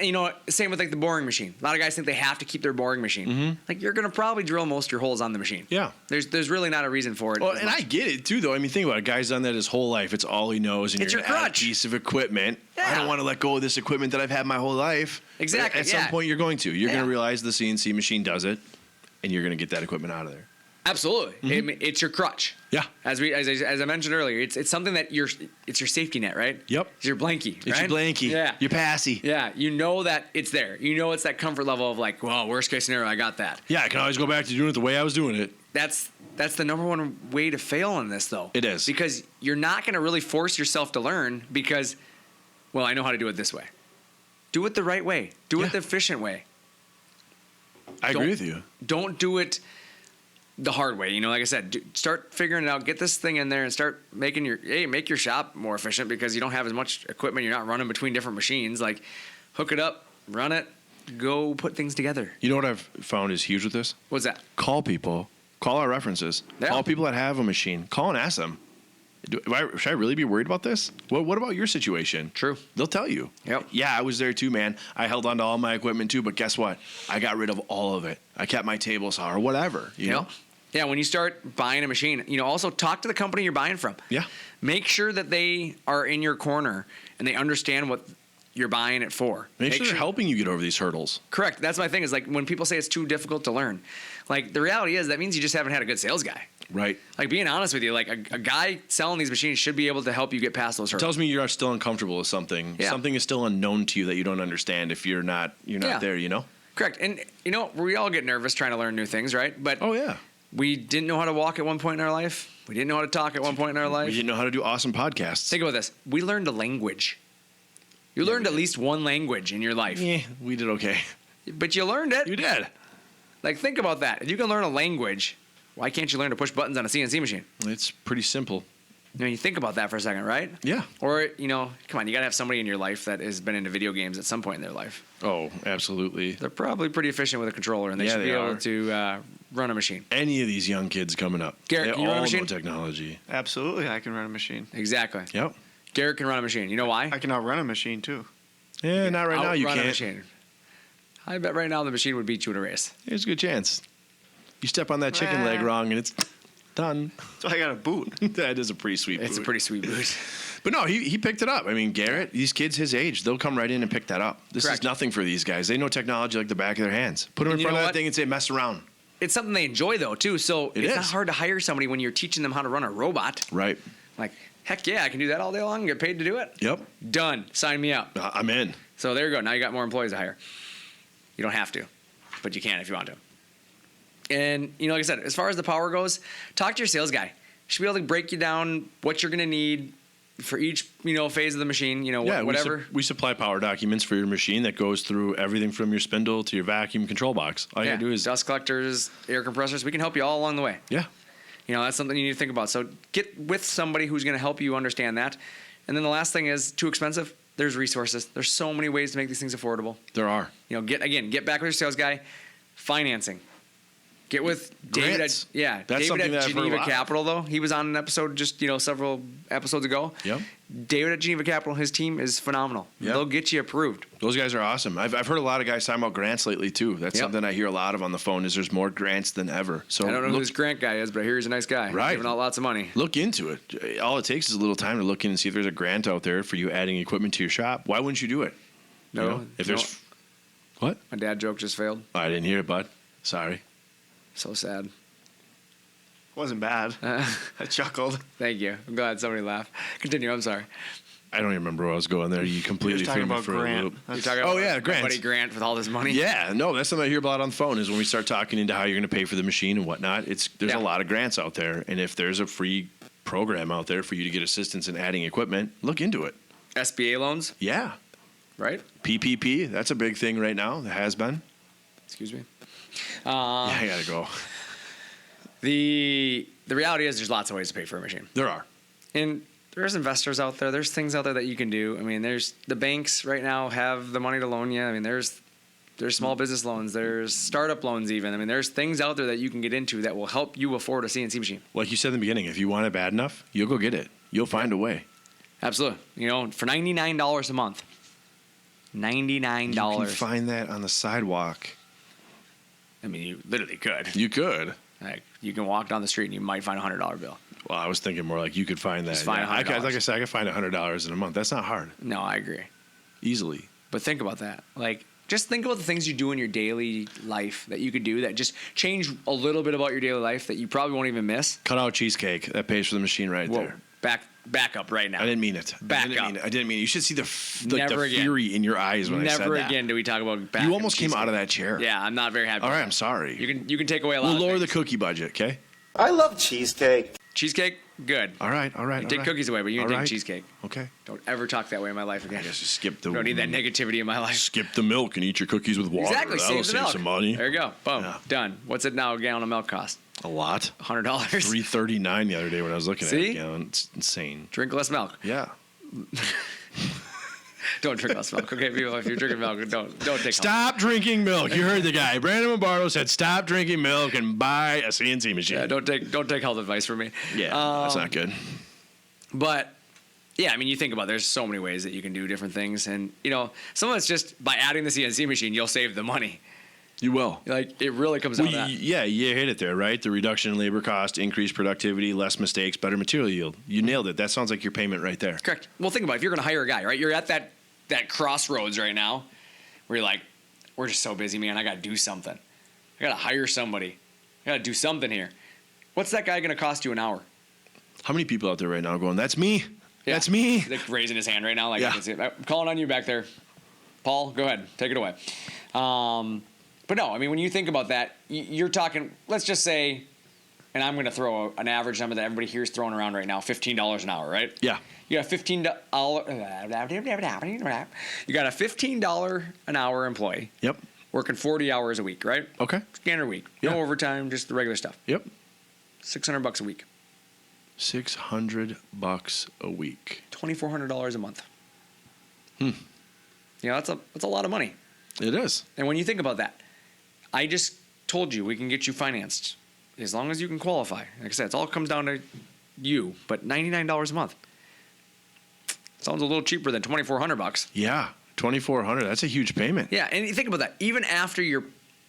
same with like the boring machine. A lot of guys think they have to keep their boring machine. Like you're gonna probably drill most of your holes on the machine. Yeah. There's really not a reason for it. Well, and I get it too, though. I mean, think about it. A guy's done that his whole life. It's all he knows, and It's you're your gonna add a crutch. piece of equipment. I Yeah. don't want to let go of this equipment that I've had my whole life. Exactly, At some yeah. point, you're going to. You're going Yeah. to realize the CNC machine does it, and you're going to get that equipment out of there. Absolutely. It's your crutch. Yeah. As I mentioned earlier, it's something that it's your safety net, right? Yep. It's your blankie. It's your blankie. Yeah. Your passy. Yeah. You know that it's there. You know it's that comfort level of like, well, worst case scenario, I got that. Yeah, I can always go back to doing it the way I was doing it. That's the number one way to fail in this, though. It is. Because you're not going to really force yourself to learn because, well, I know how to do it this way. Do it the right way. Do Yeah. it the efficient way. I agree with you. Don't do it the hard way. Like I said, start figuring it out. Get this thing in there and start make your shop more efficient because you don't have as much equipment. You're not running between different machines. Like, hook it up, run it, go put things together. You know what I've found is huge with this? What's that? Call people. Call our references. Yeah. Call people that have a machine. Call and ask them. Should I really be worried about this? What about your situation? True. They'll tell you. Yep. Yeah, I was there too, man. I held on to all my equipment too, but guess what? I got rid of all of it. I kept my table saw or whatever. You know? Yeah, when you start buying a machine, also talk to the company you're buying from. Yeah. Make sure that they are in your corner and they understand what you're buying it for. Make sure they're helping you get over these hurdles. Correct. That's my thing is like when people say it's too difficult to learn, like the reality is that means you just haven't had a good sales guy. Right. Like being honest with you, like a guy selling these machines should be able to help you get past those It hurdles. tells me you're still uncomfortable with something. Yeah. Something is still unknown to you that you don't understand if you're not Yeah. there, you know? Correct. And we all get nervous trying to learn new things, right? But Oh yeah. we didn't know how to walk at one point in our life. We didn't know how to talk at one point in our life. We didn't know how to do awesome podcasts. Think about this. We learned a language. You learned at least one language in your life. Yeah, we did okay. But you learned it. You did. Like, think about that. If you can learn a language, why can't you learn to push buttons on a CNC machine? It's pretty simple. You think about that for a second, right? Yeah. Or, come on, you got to have somebody in your life that has been into video games at some point in their life. Oh, absolutely. They're probably pretty efficient with a controller, and they Yeah, should be they able are. to run a machine. Any of these young kids coming up. Garrett, they can you run a all machine? know technology. Absolutely, I can run a machine. Exactly. Yep. Garrett can run a machine. You know why? I can outrun a machine too. Yeah, not right now. You Outrun a can't. machine. I bet right now the machine would beat you in a race. There's a good chance. You step on that chicken leg wrong and it's done. So I got a boot. That is a pretty sweet It's a boot. pretty sweet boot. But no, he picked it up. I mean, Garrett, these kids his age, they'll come right in and pick that up. This Correct. is nothing for these guys. They know technology like the back of their hands. Put them in And you front know of that what? thing and say, mess around. It's something they enjoy, though, too. So It it's not is. hard to hire somebody when you're teaching them how to run a robot. Right. Like, heck yeah, I can do that all day long and get paid to do it. Yep. Done. Sign me up. I'm in. So there you go. Now you got more employees to hire. You don't have to, but you can if you want to. And, like I said, as far as the power goes, talk to your sales guy. Should be able to break you down what you're going to need for each, phase of the machine, Yeah, whatever. We supply power documents for your machine that goes through everything from your spindle to your vacuum control box. All you Yeah, gotta do is dust collectors, air compressors. We can help you all along the way. yeah. That's something you need to think about. So get with somebody who's going to help you understand that. And then the last thing is too expensive. There's resources. There's so many ways to make these things affordable. There are. Get back with your sales guy. Financing. Get with David. Grants. That's That's something David that at I've heard a Geneva lot. Capital, though. He was on an episode just several episodes ago. Yep. David at Geneva Capital, his team is phenomenal. Yep. They'll get you approved. Those guys are awesome. I've heard a lot of guys talking about grants lately too. That's Yep. something I hear a lot of on the phone. Is there's more grants than ever. So I don't know who look, this Grant guy is, but I hear he's a nice guy. Right. Giving out lots of money. look into it. All it takes is a little time to look in and see if there's a grant out there for you adding equipment to your shop. Why wouldn't you do it? No. You know, if there's what? My dad joke just failed. I didn't hear it, bud. Sorry. So sad. Wasn't bad. I chuckled. Thank you. I'm glad somebody laughed. Continue. I'm sorry. I don't even remember where I was going there. You He completely was talking threw me about for a Grant. loop. You're talking Oh, about yeah, my Grant. buddy Grant with all this money. Yeah, no, that's something I hear about on the phone is when we start talking into how you're going to pay for the machine and whatnot. There's Yeah. a lot of grants out there, and if there's a free program out there for you to get assistance in adding equipment, look into it. SBA loans, Yeah, right? PPP, that's a big thing right now. It has been. Excuse me. Yeah, I gotta go. The reality is there's lots of ways to pay for a machine. There are. And there's investors out there. There's things out there that you can do. I mean, there's the banks right now have the money to loan you. I mean, there's small business loans. There's startup loans even. I mean, there's things out there that you can get into that will help you afford a CNC machine. Like you said in the beginning, if you want it bad enough, you'll go get it. You'll find a way. Absolutely. For $99 a month, $99. You can find that on the sidewalk. I mean, you literally could. You could. Like, you can walk down the street and you might find a $100 bill. Well, I was thinking more like you could find that. Just find $100. Like I said, I could find $100 in a month. That's not hard. No, I agree. Easily. But think about that. Like, just think about the things you do in your daily life that you could do that just change a little bit about your daily life that you probably won't even miss. Cut out cheesecake. That pays for the machine right Whoa, there. back up right now. I didn't mean it. Back I up. didn't mean it. You should see the Never again. fury in your eyes when I said that. Never again do we talk about back. You almost came out of that chair. Yeah, I'm not very happy. All with right, that. I'm sorry. You can take away a lot. We'll lower of the things. cookie budget, okay? I love cheesecake. Cheesecake, good. All right. You take cookies away, but you can take cheesecake. Okay. Don't ever talk that way in my life again. I guess just skip the. Don't need that negativity in my life. Skip the milk and eat your cookies with water. Exactly, That'll save the milk. some money. There you go. Boom. Yeah. Done. What's it now? A gallon of milk cost? A lot. $100. $3.39 the other day when I was looking at See? it. Gallon. It's insane. Drink less milk. Yeah. Don't drink less milk. Okay, people, if you're drinking milk, don't take. Stop drinking milk. You heard the guy. Brandon Lombardo said, "Stop drinking milk and buy a CNC machine." Yeah, don't take health advice from me. Yeah, that's not good. But yeah, I mean, you think about it, there's so many ways that you can do different things, and some of it's just by adding the CNC machine, you'll save the money. You will. Like, it really comes down to that. Yeah, you hit it there, right? The reduction in labor cost, increased productivity, less mistakes, better material yield. You nailed it. That sounds like your payment right there. Correct. Well, think about it. If you're going to hire a guy, right? You're at that crossroads right now where you're like, we're just so busy, man. I got to do something. I got to hire somebody. I got to do something here. What's that guy going to cost you an hour? How many people out there right now going, "That's me. Yeah. That's me." He's like raising his hand right now. Like, Yeah. I can see it. I'm calling on you back there. Paul, go ahead. Take it away. But no, I mean, when you think about that, you're talking, let's just say, and I'm going to throw an average number that everybody here is throwing around right now, $15 an hour, right? Yeah. You got a $15 an hour employee. Yep. Working 40 hours a week, right? Okay. Standard week. Yeah. No overtime, just the regular stuff. Yep. $600 a week. $600 a week. $2,400 a month. That's a lot of money. It is. And when you think about that, I just told you we can get you financed as long as you can qualify. Like I said, it all comes down to you, but $99 a month sounds a little cheaper than $2,400. Yeah. $2,400. That's a huge payment. Yeah, and you think about that. Even after your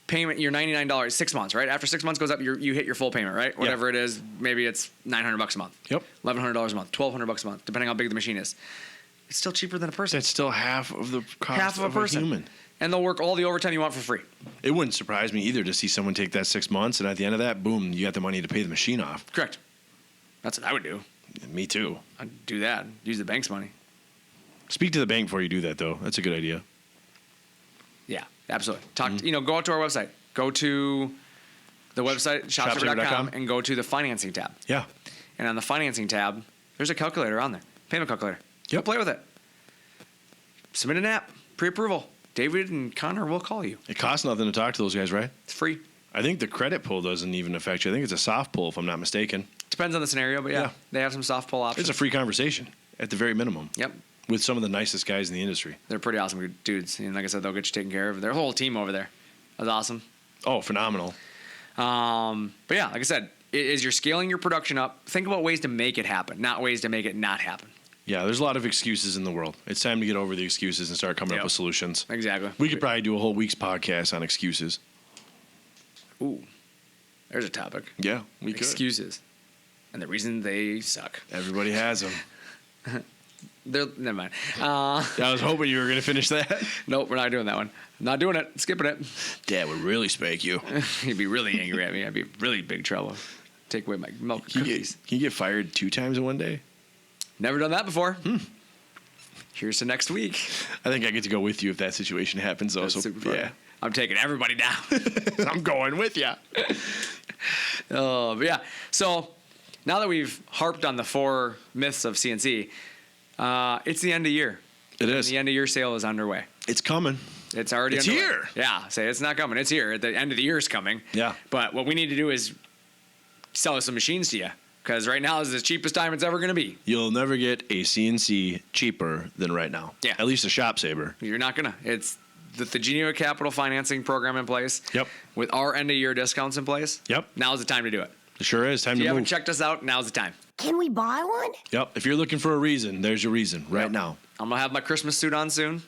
payment, your $99, 6 months, right? After 6 months goes up, you hit your full payment, right? Whatever it is, maybe it's $900 a month. Yep. $1,100 a month, $1,200 a month, depending how big the machine is. It's still cheaper than a person. That's still half of the cost Half of a person. human. And they'll work all the overtime you want for free. It wouldn't surprise me either to see someone take that 6 months and at the end of that, boom, you got the money to pay the machine off. Correct. That's what I would do. Me too. I'd do that. Use the bank's money. Speak to the bank before you do that, though. That's a good idea. Yeah, absolutely. Go out to our website. Go to the website, ShopSabre.com, and go to the financing tab. Yeah. And on the financing tab, there's a calculator on there. Payment calculator. Go Yep. play with it. Submit an app. Pre-approval. David and Connor will call you. It costs nothing to talk to those guys, right? It's free. I think the credit pull doesn't even affect you. I think it's a soft pull, if I'm not mistaken. Depends on the scenario, but Yeah. they have some soft pull options. It's a free conversation at the very minimum. Yep. With some of the nicest guys in the industry. They're pretty awesome dudes. And like I said, they'll get you taken care of. Their whole team over there. That's awesome. Oh, phenomenal. But yeah, like I said, as you're scaling your production up, think about ways to make it happen, not ways to make it not happen. Yeah, there's a lot of excuses in the world. It's time to get over the excuses and start coming up with solutions. Exactly. We could probably do a whole week's podcast on excuses. Ooh, there's a topic. Yeah, we could. Excuses. And the reason they suck. Everybody has them. Never mind. I was hoping you were going to finish that. Nope, we're not doing that one. Not doing it. Skipping it. Dad would really spank you. He'd be really angry at me. I'd be in really big trouble. Take away my milk cookies. Can you get fired 2 times in one day? Never done that before. Here's to next week. I think I get to go with you if that situation happens, though. That's So, super fun. yeah. I'm taking everybody down. I'm going with you. But yeah. So now that we've harped on the 4 myths of CNC, it's the end of year. It is. The end of year sale is underway. It's coming. It's already It's underway. here. Yeah. Say it's not coming. It's here. The end of the year is coming. Yeah. But what we need to do is sell some machines to you. Because right now is the cheapest time it's ever going to be. You'll never get a CNC cheaper than right now. Yeah. At least a ShopSabre. You're not going to. It's the Geneva Capital financing program in place. Yep. With our end of year discounts in place. Yep. Now's the time to do it. It sure is. Time If to you haven't move. checked us out, now's the time. Can we buy one? Yep. If you're looking for a reason, there's your reason right Yep. now. I'm going to have my Christmas suit on soon.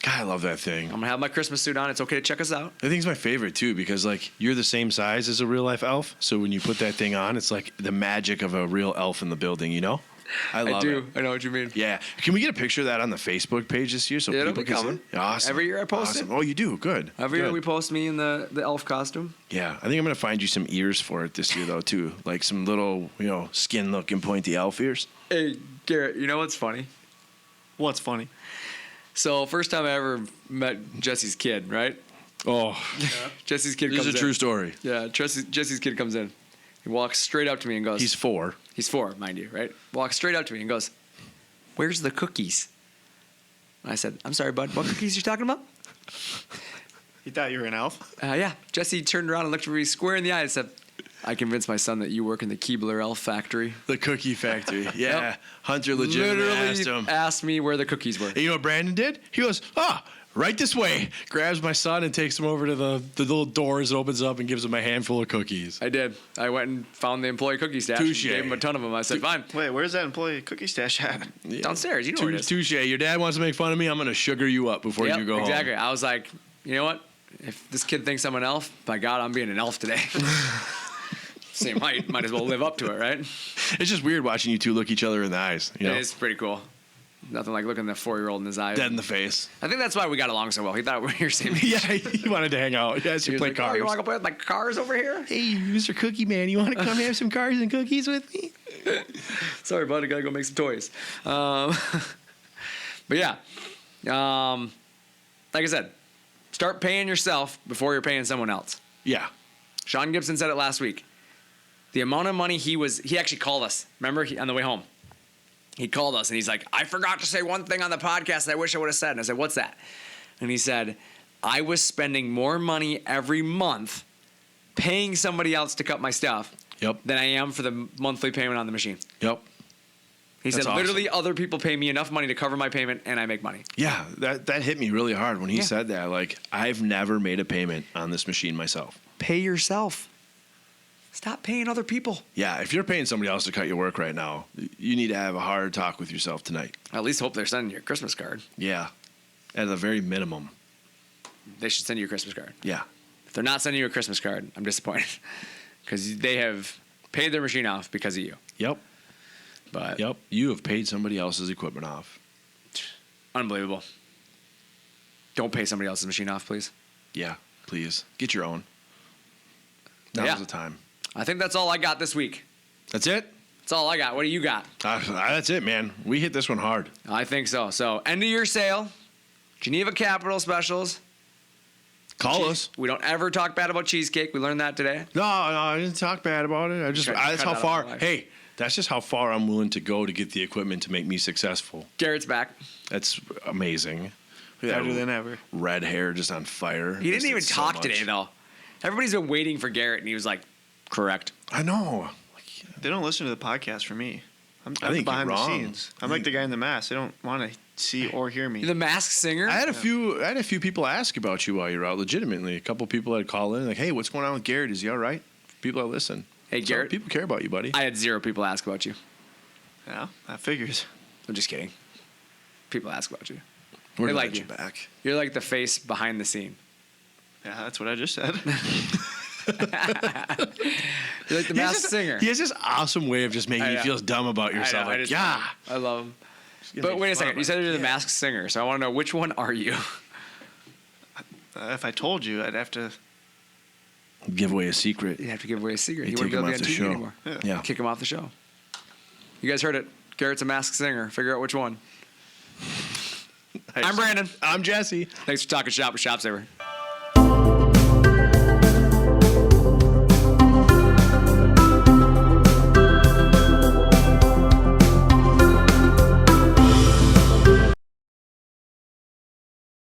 God, I love that thing. I'm gonna have my Christmas suit on. It's okay to check us out. I think it's my favorite too because like you're the same size as a real life elf, so when you put that thing on, it's like the magic of a real elf in the building. You know, I love it. I know what you mean. Yeah, can we get a picture of that on the Facebook page this year so It'll people be can coming. see? Awesome. Every year I post it. Oh, you do? Good. Every year Good. we post me in the elf costume. Yeah, I think I'm gonna find you some ears for it this year though too, like some little skin looking pointy elf ears. Hey Garrett, you know what's funny? What's funny? So first time I ever met Jesse's kid, right? Oh, Jesse's kid this comes is a in. true story. Yeah, Jesse's kid comes in. He walks straight up to me and goes, He's 4. He's 4, mind you, right? Walks straight up to me and goes, "Where's the cookies?" And I said, "I'm sorry, bud. What cookies you talking about?" You thought you were an elf? Yeah. Jesse turned around and looked me square in the eye and said, "I convinced my son that you work in the Keebler Elf factory." The cookie factory. Yeah, Yep. Hunter legitimately asked him. asked me where the cookies were. And you know what Brandon did? He goes, right this way. Grabs my son and takes him over to the little doors and opens up and gives him a handful of cookies. I did. I went and found the employee cookie stash. And Touche. gave him a ton of them. I said, "Fine, Wait, where's that employee cookie stash at? downstairs. You know where it is." Touche. Your dad wants to make fun of me. I'm going to sugar you up before Yep, you go exactly. home. I was like, you know what? If this kid thinks I'm an elf, by God, I'm being an elf today. Same height, might as well live up to it, right? It's just weird watching you two look each other in the eyes. You know? It is pretty cool. Nothing like looking the 4-year-old in his eyes. Dead in the face. I think that's why we got along so well. He thought we were same age. Yeah, he wanted to hang out. Yeah, He so was play like, cars. "Oh, you want to go play with my cars over here?" Hey, Mr. Cookie Man, you want to come have some cars and cookies with me? Sorry, bud. I gotta go make some toys. But yeah, like I said, start paying yourself before you're paying someone else. Yeah. Sean Gibson said it last week. The amount of money he actually called us. Remember, on the way home, he called us and he's like, "I forgot to say one thing on the podcast that I wish I would have said." And I said, "What's that?" And he said, "I was spending more money every month paying somebody else to cut my stuff Yep. than I am for the monthly payment on the machine." Yep. He That's said, literally, awesome. other people pay me enough money to cover my payment and I make money. Yeah, that hit me really hard when he Yeah. said that. Like, I've never made a payment on this machine myself. Pay yourself. Stop paying other people. Yeah, if you're paying somebody else to cut your work right now, you need to have a hard talk with yourself tonight. At least hope they're sending you a Christmas card. Yeah, at the very minimum. They should send you a Christmas card. Yeah. If they're not sending you a Christmas card, I'm disappointed because they have paid their machine off because of you. Yep. But Yep. You have paid somebody else's equipment off. unbelievable. Don't pay somebody else's machine off, please. Yeah, please. Get your own. Now's Yeah. the time. I think that's all I got this week. That's it? That's all I got. What do you got? That's it, man. We hit this one hard. I think so. So, end of year sale, Geneva Capital specials. Call us. We don't ever talk bad about cheesecake. We learned that today. No, I didn't talk bad about it. That's Cut how that out of far. my life. Hey, that's just how far I'm willing to go to get the equipment to make me successful. Garrett's back. That's amazing. Look at Better that than ever. red hair just on fire. He didn't Missed even it so talk much. today, though. Everybody's been waiting for Garrett, and he was like, "Correct." I know. They don't listen to the podcast for me. I'm I think behind you're the wrong. scenes. I'm like the guy in the mask. They don't want to see or hear me. You're the Masked Singer. I had a few people ask about you while you're out. Legitimately, a couple people had call in like, "Hey, what's going on with Garrett? Is he all right?" People that listen. Hey, So Garrett. people care about you, buddy. I had 0 people ask about you. Yeah, that figures. I'm just kidding. People ask about you. We're they glad like you're you. back. You're like the face behind the scene. Yeah, that's what I just said. You're like the Masked Singer. He has this awesome way of just making I you know. feel dumb about I yourself. know, I Like, just- yeah. I love him. gonna But make wait a fun second. of You said it. you're the Yeah. Masked Singer, so I want to know, which one are you? If I told you, I'd have to. Give away a secret. You'd have to give away a secret. You He take wouldn't be him able off to the be on TV show. anymore. Yeah. Kick him off the show. You guys heard it. Garrett's a Masked Singer. Figure out which one. I'm Brandon. I'm Jesse. Thanks for talking shop with ShopSabre.